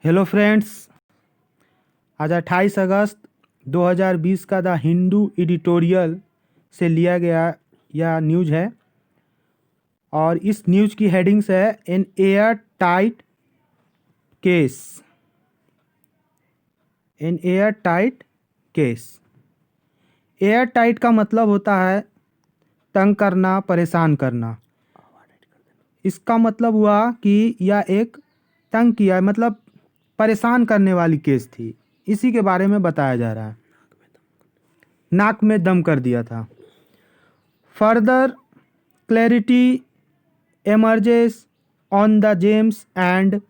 Hello friends, आज 28 अगस्त 2020 का the Hindu editorial से लिया गया यह न्यूज़ है और इस न्यूज़ की हेडिंग्स है an airtight case. An airtight case. Airtight का मतलब होता है तंग करना, परेशान करना। इसका मतलब हुआ कि यह एक तंग किया, मतलब परेशान करने वाली केस थी। इसी के बारे में बताया जा रहा है। नाक में दम कर दिया था। Further clarity emerges on the James and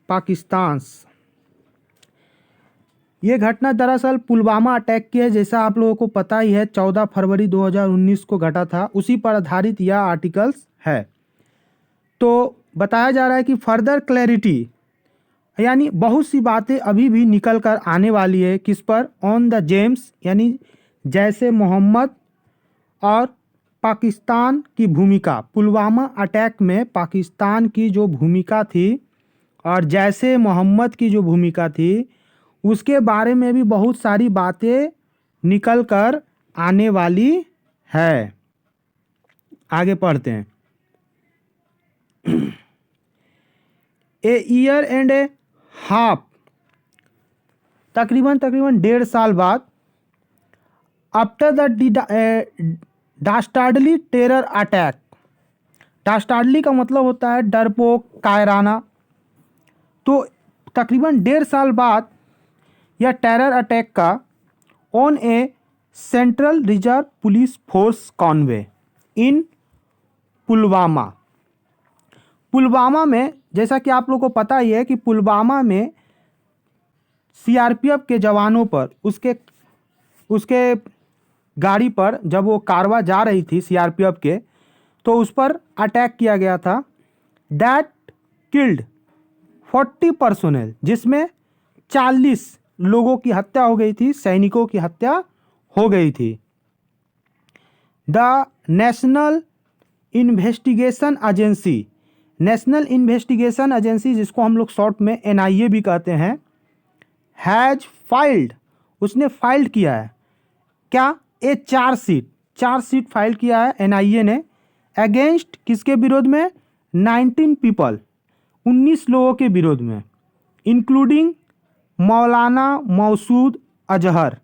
Pakistan. ये घटना दरअसल पुलवामा अटैक की है, जैसा आप लोगों को पता ही है। 14 फरवरी 2019 को घटा था, उसी पर आधारित यह आर्टिकल्स है। तो बताया जा रहा है कि फर्दर क्लैरिटी यानी बहुत सी बातें अभी भी निकल कर आने वाली है। किस पर? ऑन द जेम्स यानी जैसे मोहम्मद और पाकिस्तान की भूमिका। पुलवामा अटैक में पाकिस्तान की जो भूमिका थी और जैसे मोहम्मद की जो भूमिका थी, उसके बारे में भी बहुत सारी बातें निकल कर आने वाली है। आगे पढ़ते हैं। A year and A half, तकरीबन 1.5 साल बाद, आफ्टर द डास्टार्डली टेरर अटैक। डास्टार्डली का मतलब होता है डरपोक, कायराना। तो तकरीबन 1.5 साल बाद यह टेरर अटैक का on a central reserve police force convoy in Pulwama. Pulwama में, जैसा कि आप लोगों को पता ही है कि पुलवामा में सीआरपीएफ के जवानों पर उसके गाड़ी पर जब वो कारवा जा रही थी सीआरपीएफ के, तो उस पर अटैक किया गया था। दैट किल्ड 40 पर्सोनेल, जिसमें 40 लोगों की हत्या हो गई थी, सैनिकों की हत्या हो गई थी। The national investigation agency, national investigation agency जिसको हम लोग शॉर्ट में एनआईए भी कहते हैं, हैज फाइल्ड, उसने फाइल्ड किया है क्या? ए चार्जशीट फाइल किया है एनआईए ने। अगेंस्ट किसके विरोध में? 19 पीपल, 19 लोगों के विरोध में, इंक्लूडिंग मौलाना मसूद अजहर।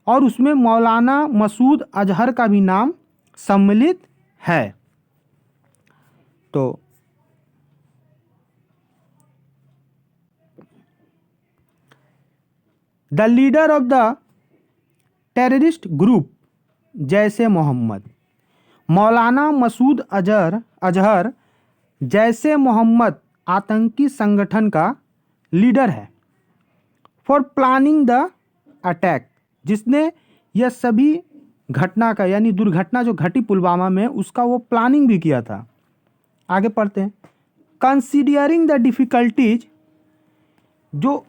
और उसमें मौलाना मसूद अजहर का भी नाम सम्मिलित है। तो the leader of the terrorist group जैसे मोहम्मद, मौलाना मसूद अजहर जैसे मोहम्मद आतंकी संगठन का लीडर है। फॉर प्लानिंग द अटैक, जिसने यह सभी घटना का यानी दुर्घटना जो घटी पुलवामा में, उसका वो प्लानिंग भी किया था। आगे पढ़ते हैं। कंसीडरिंग द डिफ़िकल्टीज, जो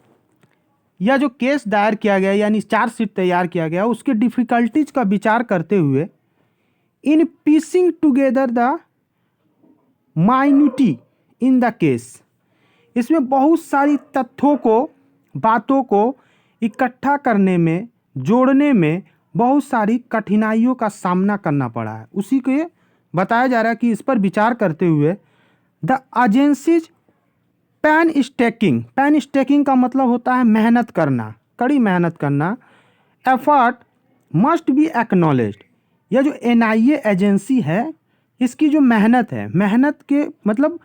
केस दायर किया गया यानी चार्जशीट तैयार किया गया, उसके डिफ़िकल्टीज का विचार करते हुए, in piecing together the minutiae in the case, इसमें बहुत सारी तथ्यों को, बातों को इकट्ठा करने में, जोड़ने में बहुत सारी कठिनाइयों का सामना करना पड़ा है। उसी को बताया जा रहा है कि इस पर विचार करते हुए द एजेंसीज पैन स्टेकिंग का मतलब होता है मेहनत करना, कड़ी मेहनत करना। एफर्ट मस्ट बी एक्नॉलेज्ड, यह जो एनआईए एजेंसी है, इसकी जो मेहनत है, मेहनत के मतलब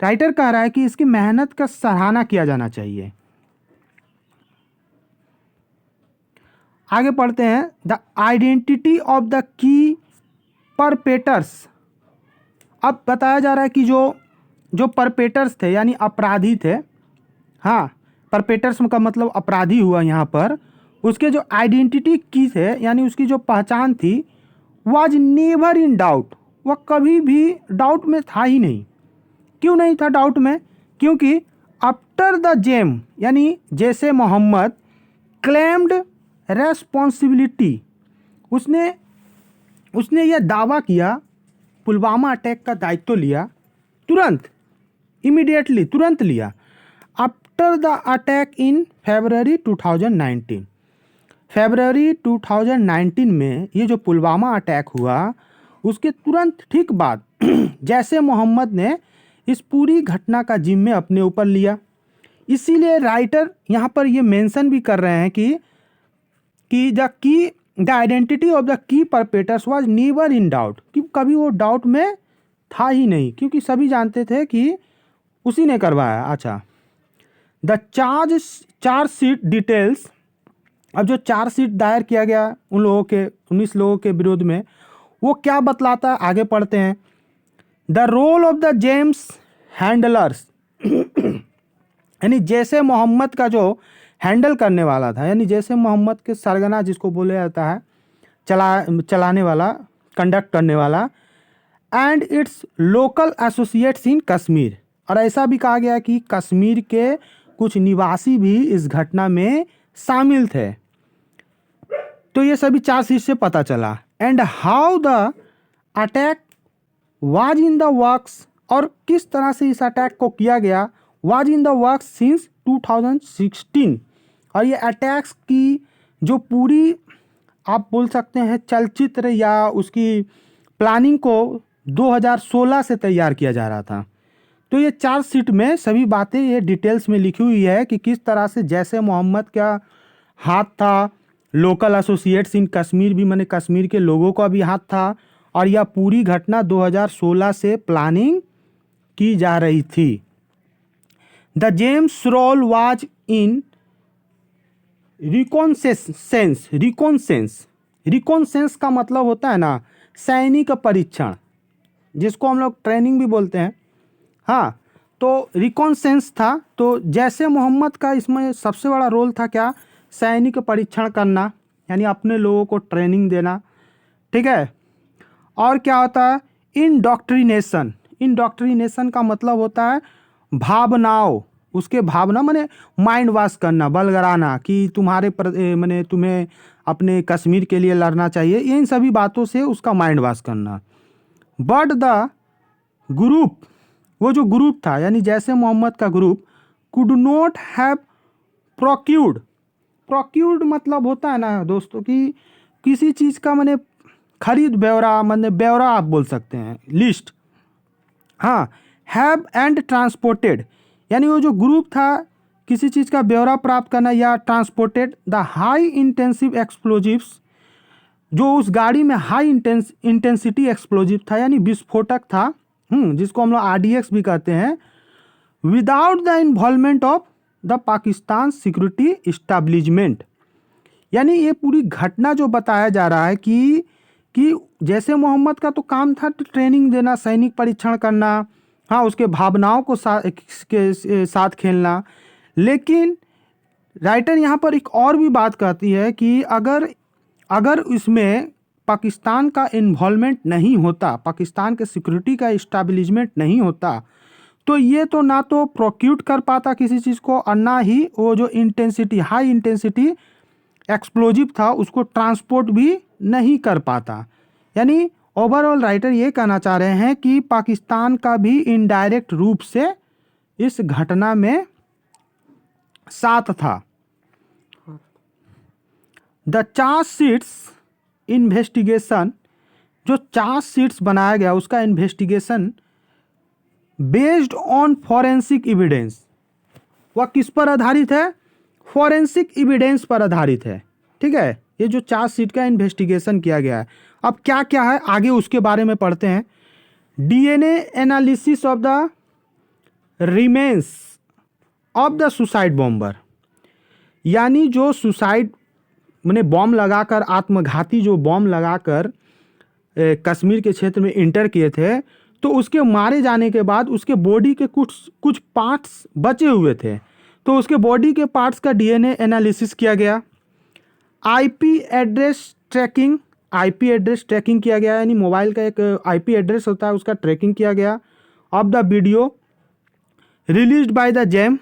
राइटर कह रहा है कि इसकी मेहनत का सराहना किया जाना चाहिए। आगे पढ़ते हैं। The identity of the key परपेटर्स, अब बताया जा रहा है कि जो परपेटर्स थे यानी अपराधी थे, हाँ, परपेटर्स का मतलब अपराधी हुआ यहाँ पर, उसके जो आइडेंटिटी की थे यानी उसकी जो पहचान थी, वाज नेवर इन डाउट, वह कभी भी डाउट में था ही नहीं। क्यों नहीं था डाउट में? क्योंकि आफ्टर द जेम यानी जैसे मोहम्मद क्लेम्ड रेस्पॉन्सिबिलिटी, उसने यह दावा किया, पुलवामा अटैक का दायित्व लिया, तुरंत, इमीडिएटली, तुरंत लिया। आफ्टर द अटैक इन फरवरी 2019, फरवरी 2019 में ये जो पुलवामा अटैक हुआ उसके तुरंत ठीक बाद जैसे मोहम्मद ने इस पूरी घटना का जिम्मे अपने ऊपर लिया। इसीलिए राइटर यहाँ पर ये मेंशन भी कर रहे हैं कि the identity of the key perpetrators was never in doubt, कि कभी वो डाउट में था ही नहीं, क्योंकि सभी जानते थे कि उसी ने करवाया। अच्छा, द चार्ज शीट डिटेल्स, अब जो चार्ज शीट दायर किया गया उन लोगों के 19 लोगों के विरोध में, वो क्या बतलाता है, आगे पढ़ते हैं। The role of the JeM's handlers, यानी जैसे मोहम्मद का जो हैंडल करने वाला था, यानी जैसे मोहम्मद के सरगना जिसको बोला जाता है, चलाने वाला, कंडक्ट करने वाला, एंड इट्स लोकल एसोसिएट्स इन कश्मीर। और ऐसा भी कहा गया कि कश्मीर के कुछ निवासी भी इस घटना में शामिल थे। तो ये सभी चार्जशीट से पता चला। And how the attack was in the works, और किस तरह से इस अटैक को किया गया, was in the works since 2016। और ये अटैक्स की जो पूरी आप बोल सकते हैं चलचित्र या उसकी प्लानिंग को 2016 से तैयार किया जा रहा था। तो ये चार्जशीट में सभी बातें ये डिटेल्स में लिखी हुई है कि किस तरह से जैसे मोहम्मद का हाथ था, लोकल एसोसिएट्स इन कश्मीर भी, माने कश्मीर के लोगों का भी हाथ था, और यह पूरी घटना 2016 से प्लानिंग की जा रही थी। The JeM's role was in reconnaissance का मतलब होता है ना सैनिक परीक्षण, जिसको हम लोग ट्रेनिंग भी बोलते हैं। हाँ, तो रिकॉन्सेंस था। तो जैसे मोहम्मद का इसमें सबसे बड़ा रोल था क्या, सैनिक परीक्षण करना, यानी अपने लोगों को ट्रेनिंग देना, ठीक है। और क्या होता है, इंडोक्ट्रिनेशन का मतलब होता है भावनाओं, उसके भावना माने माइंड वॉश करना, बलगराना कि माने तुम्हें अपने कश्मीर के लिए लड़ना चाहिए, इन सभी बातों से उसका माइंड वॉश करना। बट द ग्रुप, वो जो ग्रुप था यानी जैसे मोहम्मद का ग्रुप, कुड नॉट हैव प्रोक्यूर्ड मतलब होता है ना दोस्तों कि किसी चीज़ का माने खरीद ब्यौरा, माने ब्यौरा आप बोल सकते हैं, लिस्ट। हाँ, हैव एंड ट्रांसपोर्टेड, यानी वो जो ग्रुप था किसी चीज़ का ब्यौरा प्राप्त करना या transported the high intensive explosives, जो उस गाड़ी में हाई इंटेंसिटी एक्सप्लोजिव था यानी विस्फोटक था, जिसको हम लोग RDX भी कहते हैं, without the involvement of the Pakistan security establishment. यानी ये पूरी घटना जो बताया जा रहा है कि जैसे मोहम्मद का तो काम था ट्रेनिंग देना, सैनिक परीक्षण करना, हाँ, उसके भावनाओं को के साथ खेलना, लेकिन राइटर यहाँ पर एक और भी बात कहती है कि अगर इसमें पाकिस्तान का इन्वॉल्वमेंट नहीं होता, पाकिस्तान के सिक्योरिटी का इस्टेब्लिशमेंट नहीं होता, तो ये तो ना तो प्रोक्यूट कर पाता किसी चीज़ को, और ना ही वो जो हाई इंटेंसिटी एक्सप्लोजिव था उसको ट्रांसपोर्ट भी नहीं कर पाता। यानी ओवरऑल राइटर ये कहना चाह रहे हैं कि पाकिस्तान का भी इनडायरेक्ट रूप से इस घटना में साथ था। द चार्जशीट्स इन्वेस्टिगेशन, जो चार्जशीट्स बनाया गया उसका investigation based on forensic evidence, वह किस पर आधारित है, फॉरेंसिक एविडेंस पर आधारित है, ठीक है। ये जो चार्जशीट का इन्वेस्टिगेशन किया गया है, अब क्या क्या है आगे उसके बारे में पढ़ते हैं। DNA analysis of the remains of the suicide bomber, यानी जो सुसाइड मैंने बॉम्ब लगाकर, आत्मघाती जो बॉम्ब लगाकर कश्मीर के क्षेत्र में इंटर किए थे, तो उसके मारे जाने के बाद उसके बॉडी के कुछ पार्ट्स बचे हुए थे, तो उसके बॉडी के पार्ट्स का DNA एनालिसिस किया गया। IP एड्रेस ट्रैकिंग किया गया, यानी मोबाइल का एक IP एड्रेस होता है उसका ट्रैकिंग किया गया। Of the video released by the JeM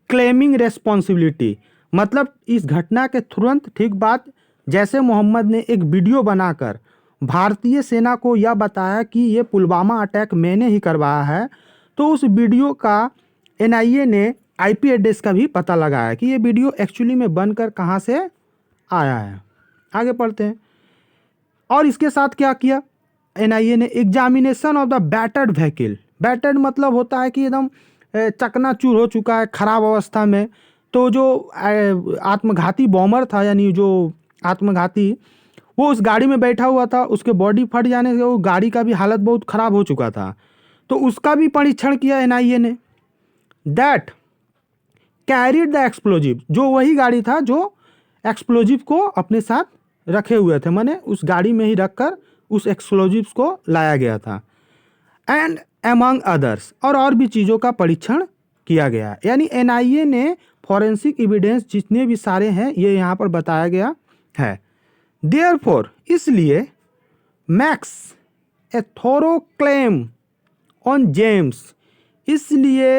claiming responsibility, मतलब इस घटना के तुरंत ठीक बाद जैसे मोहम्मद ने एक वीडियो बनाकर भारतीय सेना को यह बताया कि ये पुलवामा अटैक मैंने ही करवाया है, तो उस वीडियो का NIA ने आईपी एड्रेस का भी पता लगाया कि ये वीडियो एक्चुअली में बनकर कहाँ से आया है। आगे पढ़ते हैं। और इसके साथ क्या किया एनआईए ने, examination of the battered vehicle. Battered मतलब होता है कि एकदम चकनाचूर हो चुका है, खराब अवस्था में। तो जो आत्मघाती बॉम्बर था, यानी जो आत्मघाती, वो उस गाड़ी में बैठा हुआ था, उसके बॉडी फट जाने से वो गाड़ी का भी हालत बहुत ख़राब हो चुका था। तो उसका भी परीक्षण किया एनआईए ने। दैट कैरिड द एक्सप्लोजिव, जो वही गाड़ी था जो एक्सप्लोजिव को अपने साथ रखे हुए थे, माने उस गाड़ी में ही रखकर उस एक्सप्लोजिव्स को लाया गया था। एंड एमंग अदर्स, और भी चीज़ों का परीक्षण किया गया। यानी एनआईए ने फॉरेंसिक एविडेंस जितने भी सारे हैं ये यहाँ पर बताया गया है। देयरफॉर, इसलिए makes a thorough claim on JeM's, इसलिए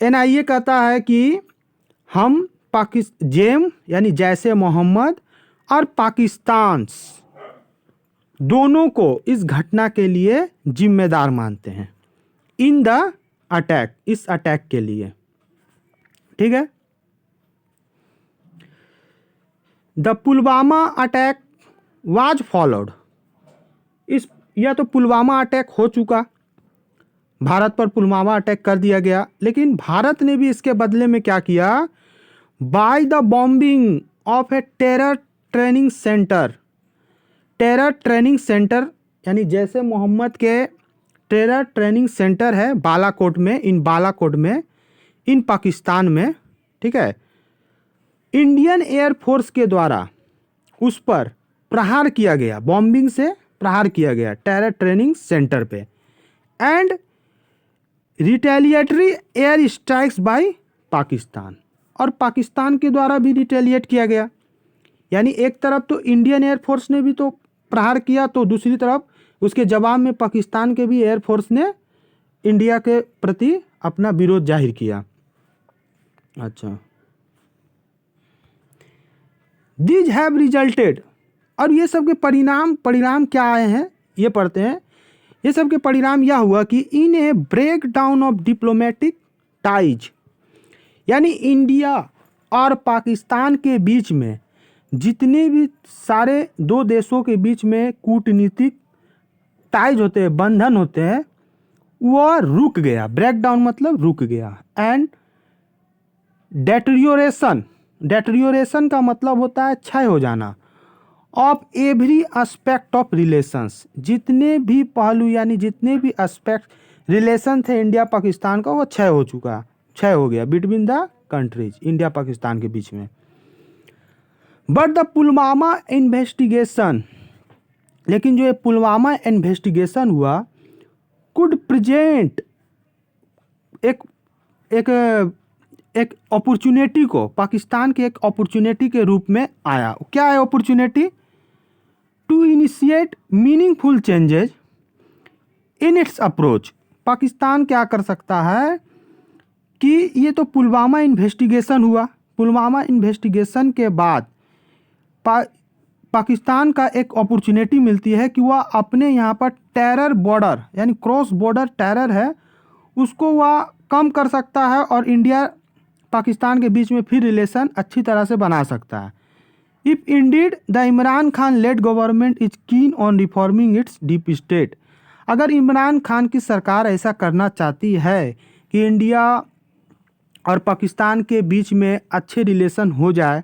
एनआईए कहता है कि हम जेम यानी जैसे मोहम्मद और पाकिस्तान दोनों को इस घटना के लिए जिम्मेदार मानते हैं। इन द अटैक, इस अटैक के लिए। ठीक है। The Pulwama attack was followed, इस यह तो पुलवामा अटैक हो चुका, भारत पर पुलवामा अटैक कर दिया गया, लेकिन भारत ने भी इसके बदले में क्या किया, by the bombing of A terror training centre. Terror training centre यानी जैसे मोहम्मद के टेरर ट्रेनिंग सेंटर है बालाकोट में, इन पाकिस्तान में। ठीक है। इंडियन एयरफोर्स के द्वारा उस पर प्रहार किया गया, बॉम्बिंग से प्रहार किया गया टेरर ट्रेनिंग सेंटर पे। And retaliatory air strikes by Pakistan, और पाकिस्तान के द्वारा भी रिटेलिएट किया गया। यानी एक तरफ तो इंडियन एयरफोर्स ने भी तो प्रहार किया, तो दूसरी तरफ उसके जवाब में पाकिस्तान के भी एयरफोर्स ने इंडिया के प्रति अपना विरोध जाहिर किया। अच्छा, दीज हैव रिजल्टेड, और ये सब के परिणाम क्या आए हैं ये पढ़ते हैं। ये सब के परिणाम यह हुआ कि in a breakdown of diplomatic ties, यानी इंडिया और पाकिस्तान के बीच में जितने भी सारे दो देशों के बीच में कूटनीतिक टाइज होते हैं, बंधन होते हैं, वह रुक गया। ब्रेक डाउन मतलब रुक गया। एंड डेटेरियोरेशन का मतलब होता है क्षय हो जाना। Of every aspect of relations, जितने भी पहलू यानी जितने भी एस्पेक्ट रिलेशन थे इंडिया पाकिस्तान का, वो क्षय हो गया between the countries, India Pakistan के बीच में। बट द पुलवामा इन्वेस्टिगेशन, लेकिन जो ये पुलवामा इन्वेस्टिगेशन हुआ, कुड प्रेजेंट एक अपॉर्चुनिटी को, पाकिस्तान के एक अपॉर्चुनिटी के रूप में आया। क्या है opportunity? To initiate meaningful changes in its approach. Pakistan क्या कर सकता है कि ये तो पुलवामा इन्वेस्टिगेशन हुआ, पुलवामा इन्वेस्टिगेशन के बाद पाकिस्तान का एक अपॉर्चुनिटी मिलती है कि वह अपने यहाँ पर टेरर बॉर्डर यानी क्रॉस बॉर्डर टेरर है उसको वह कम कर सकता है और इंडिया पाकिस्तान के बीच में फिर रिलेशन अच्छी तरह से बना सकता है। If Indeed the Imran Khan lead government is keen on reforming it's deep state, अगर इमरान खान की सरकार ऐसा करना चाहती है कि इंडिया और पाकिस्तान के बीच में अच्छे रिलेशन हो जाए,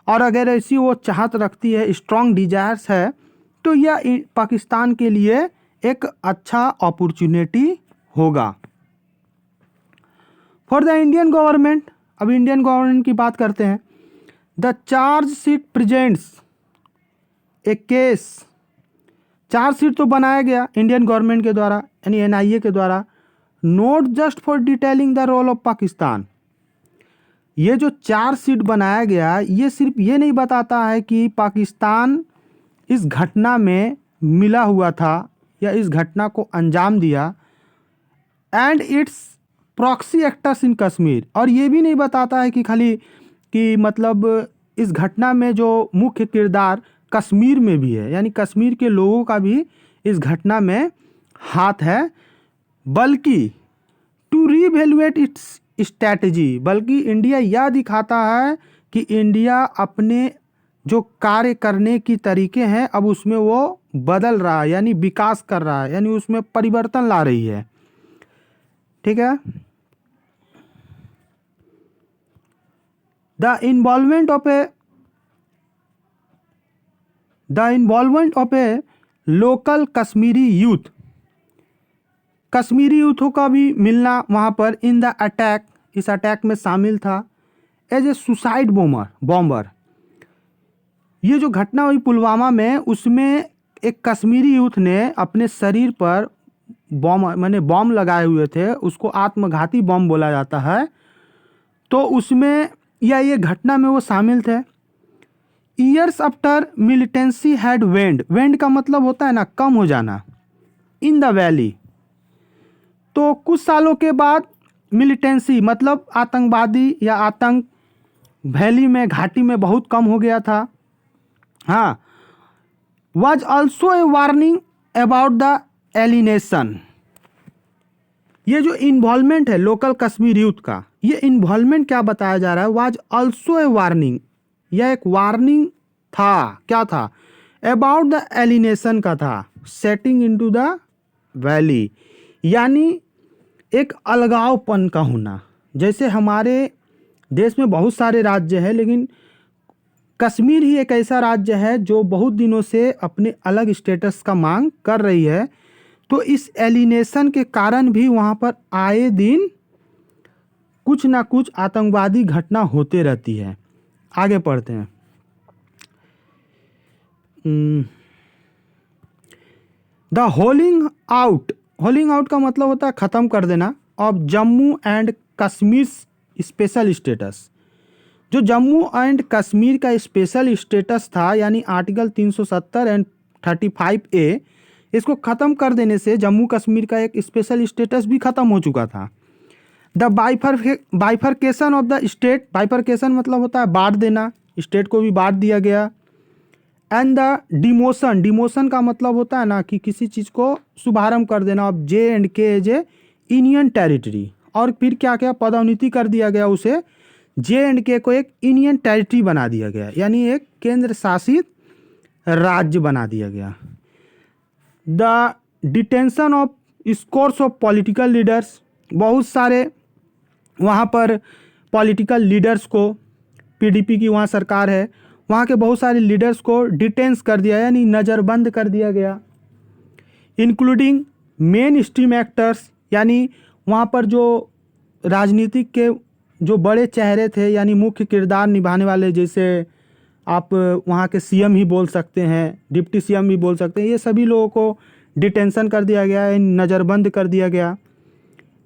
और अगर ऐसी वो चाहत रखती है, स्ट्रॉन्ग डिजायर्स है, तो यह पाकिस्तान के लिए एक अच्छा अपॉर्चुनिटी होगा। फॉर द इंडियन गवर्नमेंट, अब इंडियन गवर्नमेंट की बात करते हैं। The chargesheet presents A case, chargesheet तो बनाया गया इंडियन गवर्नमेंट के द्वारा यानी एनआईए के द्वारा, not just for detailing the role of Pakistan. ये जो चार्जशीट बनाया गया ये सिर्फ ये नहीं बताता है कि पाकिस्तान इस घटना में मिला हुआ था या इस घटना को अंजाम दिया, and it's proxy actors in Kashmir, और ये भी नहीं बताता है कि खाली कि मतलब इस घटना में जो मुख्य किरदार कश्मीर में भी है, यानी कश्मीर के लोगों का भी इस घटना में हाथ है, बल्कि टू रीवैल्यूएट इट्स स्ट्रैटेजी, बल्कि इंडिया यह दिखाता है कि इंडिया अपने जो कार्य करने की तरीके हैं अब उसमें वो बदल रहा है, यानी विकास कर रहा है, यानी उसमें परिवर्तन ला रही है। ठीक है। The involvement of a local Kashmiri youth, Kashmiri यूथों का भी मिलना वहाँ पर इन द अटैक, इस अटैक में शामिल था एज ए सुसाइड बॉम्बर। ये जो घटना हुई पुलवामा में, उसमें एक कश्मीरी यूथ ने अपने शरीर पर बॉम्ब लगाए हुए थे, उसको आत्मघाती बॉम्ब बोला जाता है। तो उसमें ये घटना में वो शामिल थे। ईयर्स आफ्टर मिलिटेंसी हैड वेंड का मतलब होता है ना कम हो जाना, इन द वैली। तो कुछ सालों के बाद मिलिटेंसी मतलब आतंकवादी या आतंक वैली में, घाटी में बहुत कम हो गया था। हाँ, was also a warning about the alienation. ये जो इन्वॉल्वमेंट है लोकल कश्मीर यूथ का, ये इन्वॉल्वमेंट क्या बताया जा रहा है, वाज ऑल्सो ए वार्निंग, यह एक वार्निंग था। क्या था? अबाउट द एलिनेशन का था, सेटिंग इनटू द वैली, यानी एक अलगावपन का होना। जैसे हमारे देश में बहुत सारे राज्य हैं, लेकिन कश्मीर ही एक ऐसा राज्य है जो बहुत दिनों से अपने अलग स्टेटस का मांग कर रही है। तो इस एलिनेशन के कारण भी वहाँ पर आए दिन कुछ ना कुछ आतंकवादी घटना होते रहती है। आगे पढ़ते हैं। द होलिंग आउट का मतलब होता है ख़त्म कर देना, of Jammu and Kashmir special status. जो जम्मू एंड कश्मीर का स्पेशल स्टेटस था, यानी आर्टिकल 370 एंड 35A, इसको ख़त्म कर देने से जम्मू कश्मीर का एक स्पेशल स्टेटस भी ख़त्म हो चुका था। The bifurcation of the state, bifurcation मतलब होता है बांट देना, स्टेट को भी बांट दिया गया। एंड द डिमोशन का मतलब होता है ना कि किसी चीज़ को शुभारंभ कर देना, of J&K as a union territory. और फिर क्या क्या पदोन्नति कर दिया गया, उसे J&K को एक यूनियन टेरिटरी बना दिया गया, यानी एक केंद्र शासित राज्य बना दिया गया। The detention of scores of political leaders, बहुत सारे वहाँ पर पॉलिटिकल लीडर्स को, PDP की वहाँ सरकार है, वहाँ के बहुत सारे लीडर्स को डिटेंस कर दिया, यानी नज़रबंद कर दिया गया। इंक्लूडिंग मेन स्ट्रीम एक्टर्स, यानी वहाँ पर जो राजनीतिक के जो बड़े चेहरे थे, यानी मुख्य किरदार निभाने वाले, जैसे आप वहाँ के CM ही बोल सकते हैं, डिप्टी CM भी बोल सकते हैं, ये सभी लोगों को डिटेंशन कर दिया गया, नज़रबंद कर दिया गया।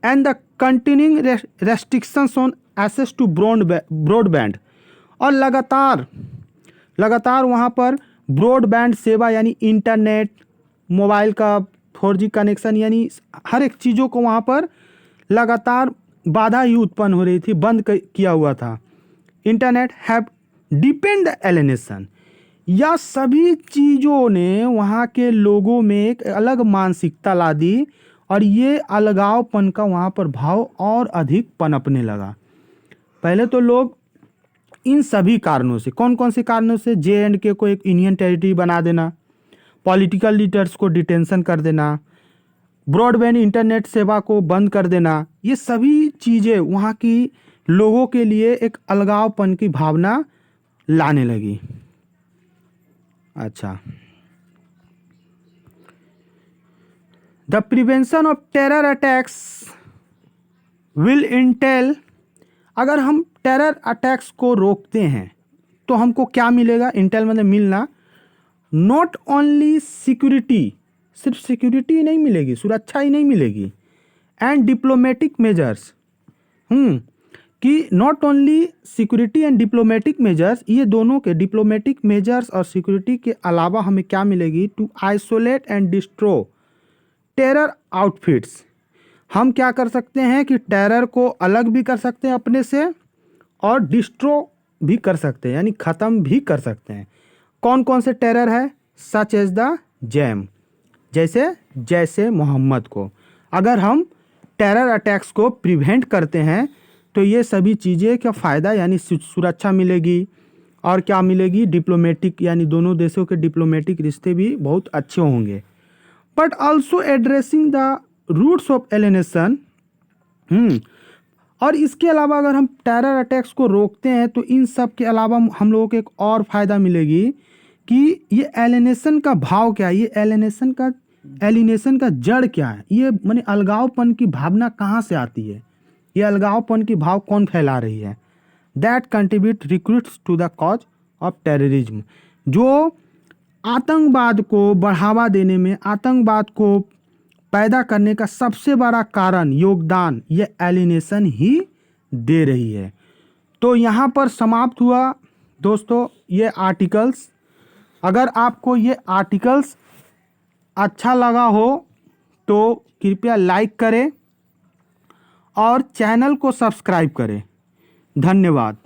And the continuing restrictions on access to broadband, और लगातार वहाँ पर ब्रॉडबैंड सेवा, यानी इंटरनेट, मोबाइल का 4G कनेक्शन, यानी हर एक चीज़ों को वहाँ पर लगातार बाधा ही उत्पन्न हो रही थी, बंद किया हुआ था। Internet have depend the alienation, या सभी चीज़ों ने वहाँ के लोगों में एक अलग मानसिकता ला दी, और ये अलगावपन का वहाँ पर भाव और अधिक पनपने लगा। पहले तो लोग इन सभी कारणों से, कौन कौन से कारणों से, J&K को एक यूनियन टेरिटरी बना देना, पॉलिटिकल लीडर्स को डिटेंशन कर देना, ब्रॉडबैंड इंटरनेट सेवा को बंद कर देना, ये सभी चीज़ें वहाँ की लोगों के लिए एक अलगावपन की भावना लाने लगी। अच्छा, the prevention of terror attacks will Intel, अगर हम टेरर अटैक्स को रोकते हैं तो हमको क्या मिलेगा? इंटेल मतलब मिलना। नॉट ओनली सिक्योरिटी, सिर्फ सिक्योरिटी ही नहीं मिलेगी, सुरक्षा ही नहीं मिलेगी, एंड डिप्लोमेटिक मेजर्स, कि not only security and diplomatic measures, ये दोनों के डिप्लोमेटिक मेजर्स और सिक्योरिटी के अलावा हमें क्या मिलेगी? To isolate and destroy terror outfits, हम क्या कर सकते हैं कि टेरर को अलग भी कर सकते हैं अपने से, और डिस्ट्रॉय भी कर सकते हैं, यानी ख़त्म भी कर सकते हैं। कौन कौन से टेरर है? सच एज द जैम, जैसे मोहम्मद को अगर हम टेरर अटैक्स को प्रिवेंट करते हैं तो ये सभी चीज़ें का फ़ायदा यानी सुरक्षा मिलेगी और क्या मिलेगी, डिप्लोमेटिक यानी दोनों देशों के डिप्लोमेटिक रिश्ते भी बहुत अच्छे होंगे। But also addressing the roots of alienation. और इसके अलावा अगर हम टेरर अटैक्स को रोकते हैं तो इन सब के अलावा हम लोगों को एक और फ़ायदा मिलेगी कि ये एलिनेशन का भाव क्या है, ये एलिनेशन का जड़ क्या है, ये माने अलगावपन की भावना कहाँ से आती है, ये अलगावपन की भाव कौन फैला रही है। That contribute recruits to the cause of terrorism. जो आतंकवाद को बढ़ावा देने में, आतंकवाद को पैदा करने का सबसे बड़ा कारण, योगदान, ये एलिनेशन ही दे रही है। तो यहाँ पर समाप्त हुआ दोस्तों ये आर्टिकल्स। अगर आपको ये आर्टिकल्स अच्छा लगा हो तो कृपया लाइक करें और चैनल को सब्सक्राइब करें। धन्यवाद।